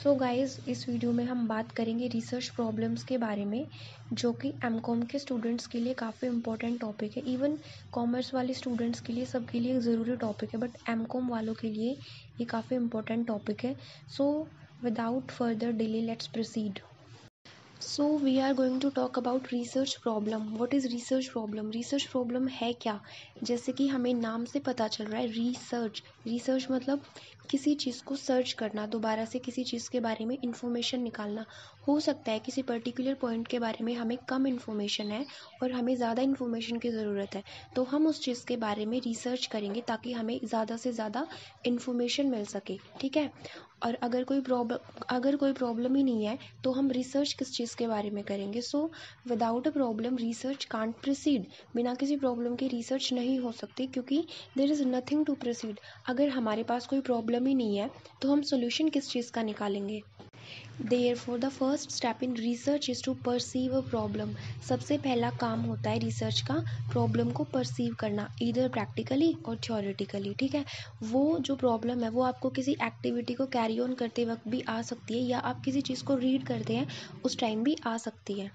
So guys, इस video में हम बात करेंगे रिसर्च प्रॉब्लम्स के बारे में, जो कि एमकॉम के स्टूडेंट्स के लिए काफ़ी इंपॉर्टेंट टॉपिक है। इवन कॉमर्स वाले स्टूडेंट्स के लिए, सबके लिए ज़रूरी टॉपिक है, बट एमकॉम वालों के लिए ये काफ़ी इंपॉर्टेंट टॉपिक है। So without further delay let's proceed. So we are going to talk about research problem. What is research problem? Research problem है क्या? जैसे कि हमें नाम से पता चल रहा है, रिसर्च मतलब किसी चीज़ को सर्च करना, दोबारा से किसी चीज़ के बारे में इंफॉर्मेशन निकालना। हो सकता है किसी पर्टिकुलर पॉइंट के बारे में हमें कम इन्फॉर्मेशन है और हमें ज़्यादा इन्फॉर्मेशन की ज़रूरत है, तो हम उस चीज़ के बारे में रिसर्च करेंगे ताकि हमें ज़्यादा से ज़्यादा इन्फॉर्मेशन मिल सके, ठीक है। और अगर कोई प्रॉब्लम ही नहीं है तो हम रिसर्च किस चीज़ के बारे में करेंगे? So without a problem research can't proceed. बिना किसी प्रॉब्लम के रिसर्च नहीं हो सकती, क्योंकि there is nothing to proceed. अगर हमारे पास कोई प्रॉब्लम ही नहीं है तो हम सोल्यूशन किस चीज़ का निकालेंगे? Therefore, the first step in research is to perceive a problem. सबसे पहला काम होता है रिसर्च का प्रॉब्लम को परसीव करना, इधर प्रैक्टिकली और थ्योरेटिकली, ठीक है। वो जो प्रॉब्लम है वो आपको किसी एक्टिविटी को कैरी ऑन करते वक्त भी आ सकती है, या आप किसी चीज़ को रीड करते हैं उस टाइम भी आ सकती है।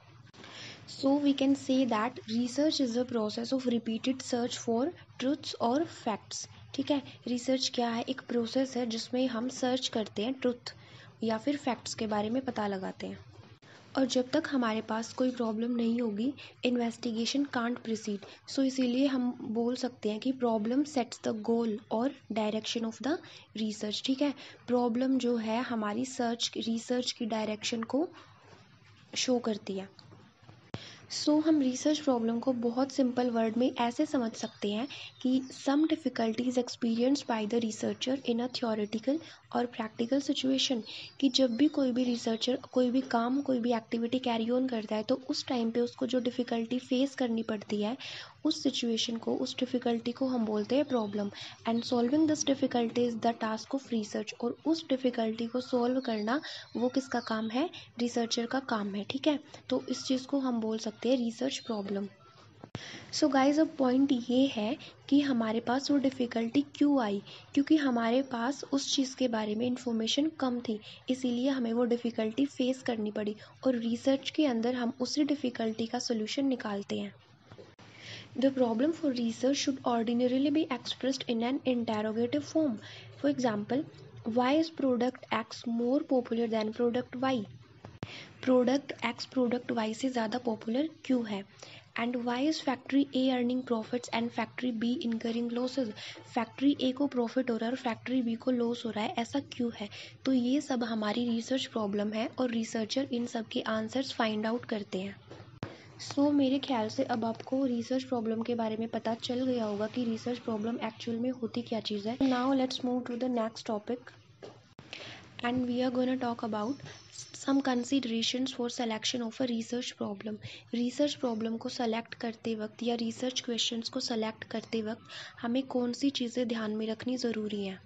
So we can say that research is the process of repeated search for truths or facts. ठीक है, रिसर्च क्या है? एक प्रोसेस है जिसमें हम सर्च करते हैं ट्रुथ या फिर फैक्ट्स के बारे में पता लगाते हैं। और जब तक हमारे पास कोई प्रॉब्लम नहीं होगी, इन्वेस्टिगेशन कांट प्रोसीड। सो इसीलिए हम बोल सकते हैं कि प्रॉब्लम सेट्स द गोल और डायरेक्शन ऑफ द रिसर्च, ठीक है। प्रॉब्लम जो है हमारी रिसर्च की डायरेक्शन को शो करती है। सो हम रिसर्च प्रॉब्लम को बहुत सिंपल वर्ड में ऐसे समझ सकते हैं कि some difficulties experienced by the researcher in a theoretical और प्रैक्टिकल सिचुएशन। कि जब भी कोई भी रिसर्चर कोई भी काम, कोई भी एक्टिविटी कैरी ऑन करता है, तो उस टाइम पे उसको जो डिफ़िकल्टी फेस करनी पड़ती है, उस सिचुएशन को, उस डिफ़िकल्टी को हम बोलते हैं problem. And solving this difficulty is the task of research. और उस डिफ़िकल्टी को सॉल्व करना वो किसका काम है? रिसर्चर का काम है, ठीक है। तो इस चीज़ को हम बोल सकते हैं रिसर्च प्रॉब्लम। सो गाइज, अब पॉइंट ये है कि हमारे पास वो डिफ़िकल्टी क्यों आई? क्योंकि हमारे पास उस चीज़ के बारे में इंफॉर्मेशन कम थी, इसीलिए हमें वो डिफ़िकल्टी फेस करनी पड़ी, और रिसर्च के अंदर हम उसी डिफ़िकल्टी का सोल्यूशन निकालते हैं। The problem for research should ordinarily be expressed in an interrogative form. For example, why is product X more popular than product Y? Product X product Y से ज़्यादा पॉपुलर क्यों है? And why is factory A earning profits and factory B incurring losses? Factory A को profit हो रहा है और factory B को लॉस हो रहा है, ऐसा क्यों है? तो ये सब हमारी रिसर्च प्रॉब्लम है, और रिसर्चर इन सब के आंसर्स फाइंड आउट करते हैं। सो मेरे ख्याल से अब आपको रिसर्च प्रॉब्लम के बारे में पता चल गया होगा कि रिसर्च प्रॉब्लम एक्चुअल में होती क्या चीज़ है। Now let's move to the next topic, and we are going to talk about some considerations for selection of a research problem. research problem को select करते वक्त या research questions को select करते वक्त हमें कौन सी चीज़ें ध्यान में रखनी ज़रूरी हैं?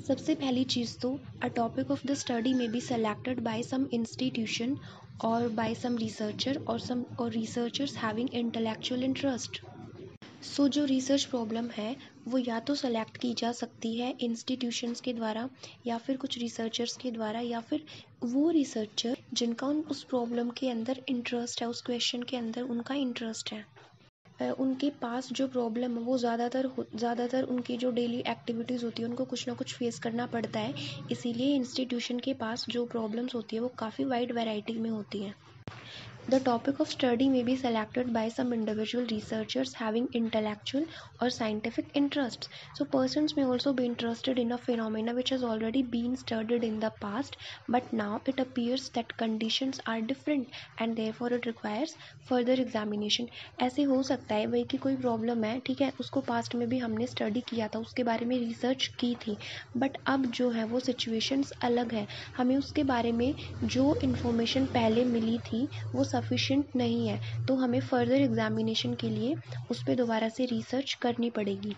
सबसे पहली चीज़ तो a topic of the study may be selected by some institution or by some researcher or researchers having intellectual interest. सो जो रिसर्च प्रॉब्लम है वो या तो सेलेक्ट की जा सकती है इंस्टीट्यूशंस के द्वारा, या फिर कुछ रिसर्चर्स के द्वारा, या फिर वो रिसर्चर जिनका उस प्रॉब्लम के अंदर इंटरेस्ट है, उस क्वेश्चन के अंदर उनका इंटरेस्ट है। उनके पास जो प्रॉब्लम है वो ज़्यादातर उनकी जो डेली एक्टिविटीज़ होती है उनको कुछ ना कुछ फेस करना पड़ता है, इसीलिए इंस्टीट्यूशन के पास जो प्रॉब्लम्स होती है वो काफ़ी वाइड वैरायटी में होती हैं। The topic of study may be selected by some individual researchers having intellectual or scientific interests. So persons may also be interested in a phenomena which has already been studied in the past, but now it appears that conditions are different and therefore it requires further examination. ऐसे हो सकता है भाई कि कोई problem है, ठीक है, उसको पास्ट में भी हमने स्टडी किया था, उसके बारे में रिसर्च की थी, बट अब जो है वो सिचुएशंस अलग है, हमें उसके बारे में जो इन्फॉर्मेशन पहले मिली थी वो सफिशिएंट नहीं है, तो हमें फर्दर एग्जामिनेशन के लिए उस पर दोबारा से रिसर्च करनी पड़ेगी।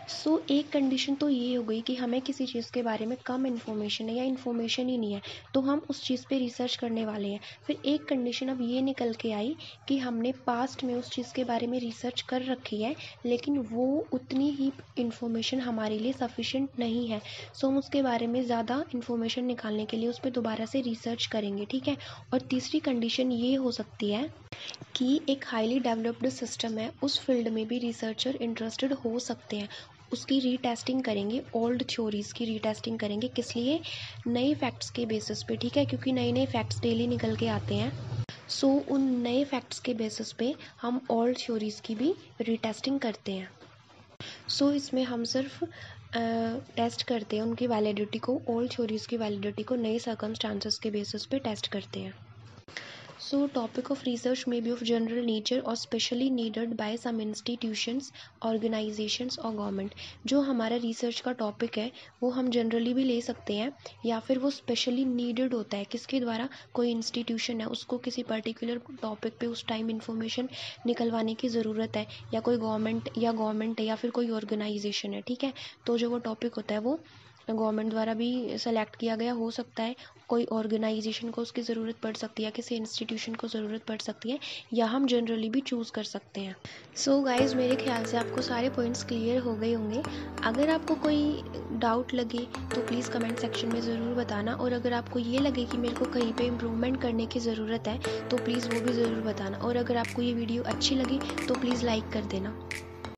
सो एक कंडीशन तो ये हो गई कि हमें किसी चीज़ के बारे में कम इन्फॉर्मेशन है या इन्फॉर्मेशन ही नहीं है, तो हम उस चीज़ पे रिसर्च करने वाले हैं। फिर एक कंडीशन अब ये निकल के आई कि हमने पास्ट में उस चीज़ के बारे में रिसर्च कर रखी है, लेकिन वो उतनी ही इन्फॉर्मेशन हमारे लिए सफिशेंट नहीं है। सो हम उसके बारे में ज़्यादा इन्फॉर्मेशन निकालने के लिए उस पर दोबारा से रिसर्च करेंगे, ठीक है। और तीसरी कंडीशन ये हो सकती है कि एक हाईली डेवलप्ड सिस्टम है, उस फील्ड में भी रिसर्चर इंटरेस्टेड हो सकते हैं, उसकी रीटेस्टिंग करेंगे, ओल्ड थ्योरीज़ की रीटेस्टिंग करेंगे। किस लिए? नए फैक्ट्स के बेसिस पे, ठीक है, क्योंकि नए नए फैक्ट्स डेली निकल के आते हैं। सो उन नए फैक्ट्स के बेसिस पे हम ओल्ड थ्योरीज़ की भी रीटेस्टिंग करते हैं। सो इसमें हम सिर्फ टेस्ट करते हैं उनकी वैलिडिटी को, ओल्ड थ्योरीज़ की वैलिडिटी को नए सर्कमस्टांसेस के बेसिस पे टेस्ट करते हैं। So topic of research may be of general nature or specially needed by some institutions, organizations or government। जो हमारा रिसर्च का टॉपिक है वो हम जनरली भी ले सकते हैं, या फिर वो स्पेशली नीडेड होता है किसके द्वारा, कोई इंस्टीट्यूशन है उसको किसी पर्टिकुलर टॉपिक पे उस टाइम इंफॉर्मेशन निकलवाने की ज़रूरत है, या कोई गवर्नमेंट है या फिर कोई ऑर्गेनाइजेशन है, ठीक है। तो जो वो टॉपिक होता है वो गवर्नमेंट द्वारा भी सेलेक्ट किया गया हो सकता है, कोई ऑर्गेनाइजेशन को उसकी ज़रूरत पड़ सकती है, किसी इंस्टीट्यूशन को ज़रूरत पड़ सकती है, या हम जनरली भी चूज़ कर सकते हैं। सो गाइज़, मेरे ख्याल से आपको सारे पॉइंट्स क्लियर हो गए होंगे। अगर आपको कोई डाउट लगे तो प्लीज़ कमेंट सेक्शन में ज़रूर बताना, और अगर आपको ये लगे कि मेरे को कहीं पे इम्प्रूवमेंट करने की ज़रूरत है तो प्लीज़ वो भी ज़रूर बताना, और अगर आपको ये वीडियो अच्छी लगी तो प्लीज़ लाइक कर देना।